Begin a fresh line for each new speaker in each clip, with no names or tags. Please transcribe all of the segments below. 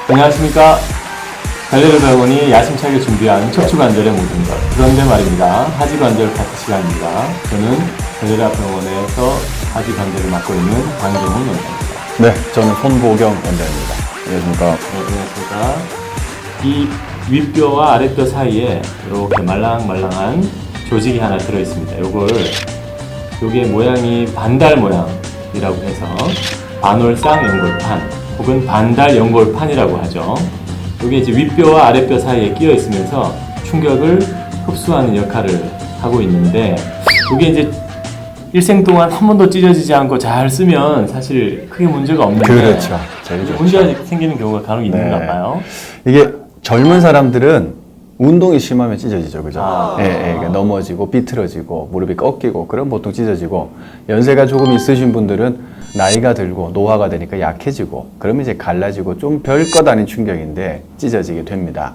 안녕하십니까. 갈래르병원이 야심차게 준비한 척추관절의 모든 것. 그런데 말입니다. 하지관절 파트 시간입니다. 저는 갈래르병원에서 하지관절을 맡고 있는 강정훈 원장입니다.
네, 저는 손보경 원장입니다. 안녕하십니까.
네, 안녕하십니까. 이 윗뼈와 아랫뼈 사이에 이렇게 말랑말랑한 조직이 하나 들어있습니다. 요게 모양이 반달 모양이라고 해서 반월상 연골판 혹은 반달 연골판이라고 하죠. 이게 이제 윗뼈와 아랫뼈 사이에 끼어 있으면서 충격을 흡수하는 역할을 하고 있는데, 이게 이제 일생 동안 한 번도 찢어지지 않고 잘 쓰면 사실 크게 문제가 없는데,
그렇죠. 제일 좋죠.
문제가 생기는 경우가 간혹 있는가 봐요.
이게 젊은 사람들은 운동이 심하면 찢어지죠, 그죠?
아.
그러니까 넘어지고 삐뚤어지고 무릎이 꺾이고 그럼 보통 찢어지고, 연세가 조금 있으신 분들은 나이가 들고 노화가 되니까 약해지고 그러면 이제 갈라지고 좀 별것 아닌 충격인데 찢어지게 됩니다.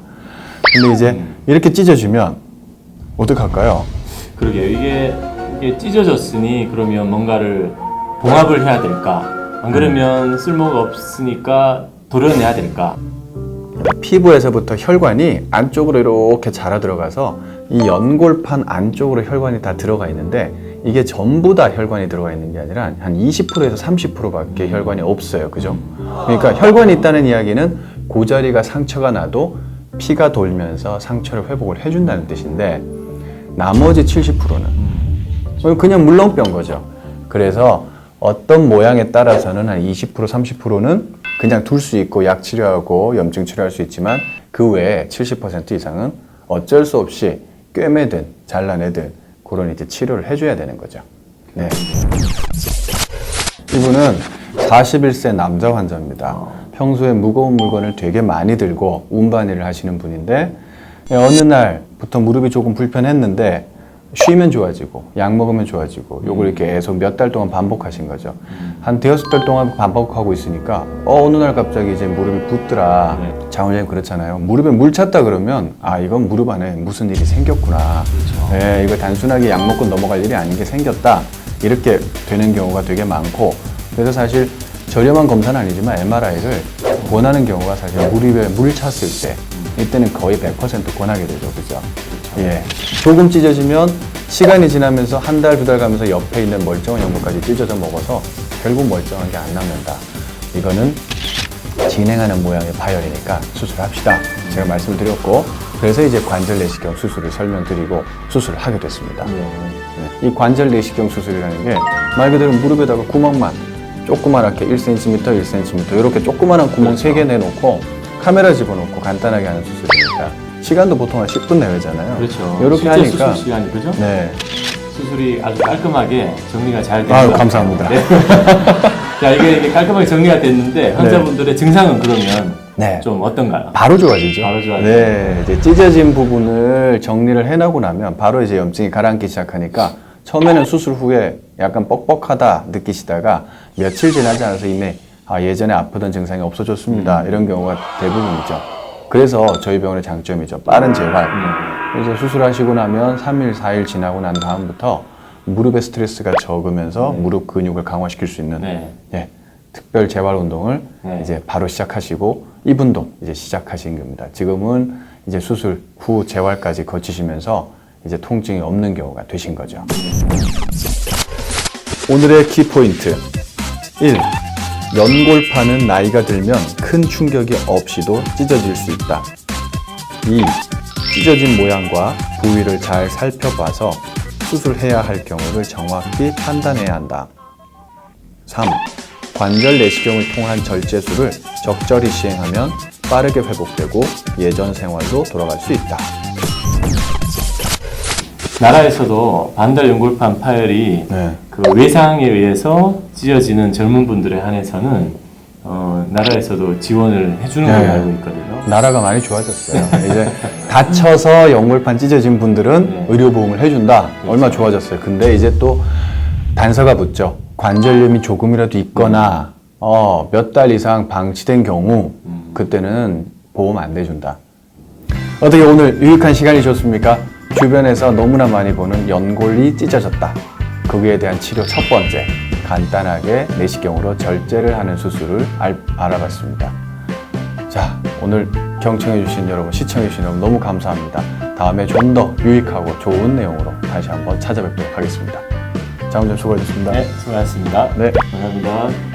근데 이제 이렇게 찢어지면 어떡할까요?
그러게요. 이게 찢어졌으니 그러면 뭔가를 봉합을 해야 될까? 안 그러면 쓸모가 없으니까 도려내야 될까?
피부에서부터 혈관이 안쪽으로 이렇게 자라 들어가서 이 연골판 안쪽으로 혈관이 다 들어가 있는데, 이게 전부 다 혈관이 들어가 있는 게 아니라 한 20%에서 30%밖에 혈관이 없어요. 그죠? 그러니까 혈관이 있다는 이야기는 그 자리가 상처가 나도 피가 돌면서 상처를 회복을 해준다는 뜻인데, 나머지 70%는 그냥 물렁뼈인 거죠. 그래서 어떤 모양에 따라서는 한 20%, 30%는 그냥 둘 수 있고 약 치료하고 염증 치료할 수 있지만, 그 외에 70% 이상은 어쩔 수 없이 꿰매든 잘라내든 그런 이제 치료를 해줘야 되는 거죠. 네. 이분은 41세 남자 환자입니다. 평소에 무거운 물건을 되게 많이 들고 운반일을 하시는 분인데, 어느 날부터 무릎이 조금 불편했는데 쉬면 좋아지고 약 먹으면 좋아지고, 요걸 이렇게 계속 몇 달 동안 반복하신 거죠. 한 대여섯 달 동안 반복하고 있으니까 어느 날 갑자기 이제 무릎이 붓더라. 장 원장님 그렇잖아요. 무릎에 물 찼다 그러면 이건 무릎 안에 무슨 일이 생겼구나.
그렇죠.
네, 이거 단순하게 약 먹고 넘어갈 일이 아닌 게 생겼다. 이렇게 되는 경우가 되게 많고, 그래서 사실 저렴한 검사는 아니지만 MRI를 권하는 경우가 사실 무릎에 물 찼을 때, 이때는 거의 100% 권하게 되죠. 그죠? 예. 조금 찢어지면 시간이 지나면서 한 달, 두 달 가면서 옆에 있는 멀쩡한 연골까지 찢어져 먹어서 결국 멀쩡한 게 안 남는다. 이거는 진행하는 모양의 파열이니까 수술합시다. 제가 말씀을 드렸고, 그래서 이제 관절 내시경 수술을 설명드리고 수술을 하게 됐습니다. 네. 이 관절 내시경 수술이라는 게 말 그대로 무릎에다가 구멍만 조그만하게 1cm, 1cm 이렇게 조그만한 구멍 3개 내놓고 카메라 집어넣고 간단하게 하는 수술입니다. 시간도 보통 한 10분 내외잖아요.
그렇죠.
이렇게
실제
하니까
수술 시간이, 그죠?
네.
수술이 아주 깔끔하게 정리가 잘 됩니다.
감사합니다.
네. 자, 이게 깔끔하게 정리가 됐는데 환자분들의 증상은 그러면
네.
좀 어떤가요?
바로 좋아지죠.
바로 좋아지죠.
네, 이제 찢어진 부분을 정리를 해나고 나면 바로 이제 염증이 가라앉기 시작하니까, 처음에는 수술 후에 약간 뻑뻑하다 느끼시다가 며칠 지나지 않아서 이미 예전에 아프던 증상이 없어졌습니다. 이런 경우가 대부분이죠. 그래서 저희 병원의 장점이죠. 빠른 재활. 그래서 수술하시고 나면 3일, 4일 지나고 난 다음부터 무릎의 스트레스가 적으면서 무릎 근육을 강화시킬 수 있는 특별 재활 운동을 이제 바로 시작하시고, 이분도 이제 시작하신 겁니다. 지금은 이제 수술 후 재활까지 거치시면서 이제 통증이 없는 경우가 되신 거죠. 오늘의 키포인트 1. 연골판은 나이가 들면 큰 충격이 없이도 찢어질 수 있다. 2. 찢어진 모양과 부위를 잘 살펴봐서 수술해야 할 경우를 정확히 판단해야 한다. 3. 관절 내시경을 통한 절제술을 적절히 시행하면 빠르게 회복되고 예전 생활로 돌아갈 수 있다.
나라에서도 반달 연골판 파열이 그 외상에 의해서 찢어지는 젊은 분들에 한해서는 나라에서도 지원을 해주는 걸로 알고 있거든요.
나라가 많이 좋아졌어요. 이제 다쳐서 연골판 찢어진 분들은 의료보험을 해준다. 그렇죠. 얼마 좋아졌어요. 근데 이제 또 단서가 붙죠. 관절염이 조금이라도 있거나 몇 달 이상 방치된 경우 그때는 보험 안 내준다. 어떻게 오늘 유익한 시간이셨습니까? 주변에서 너무나 많이 보는 연골이 찢어졌다. 거기에 대한 치료 첫 번째, 간단하게 내시경으로 절제를 하는 수술을 알아봤습니다. 자, 오늘 경청해주신 여러분, 시청해주신 여러분 너무 감사합니다. 다음에 좀 더 유익하고 좋은 내용으로 다시 한번 찾아뵙도록 하겠습니다. 장훈님 수고하셨습니다.
네, 수고하셨습니다.
네.
감사합니다.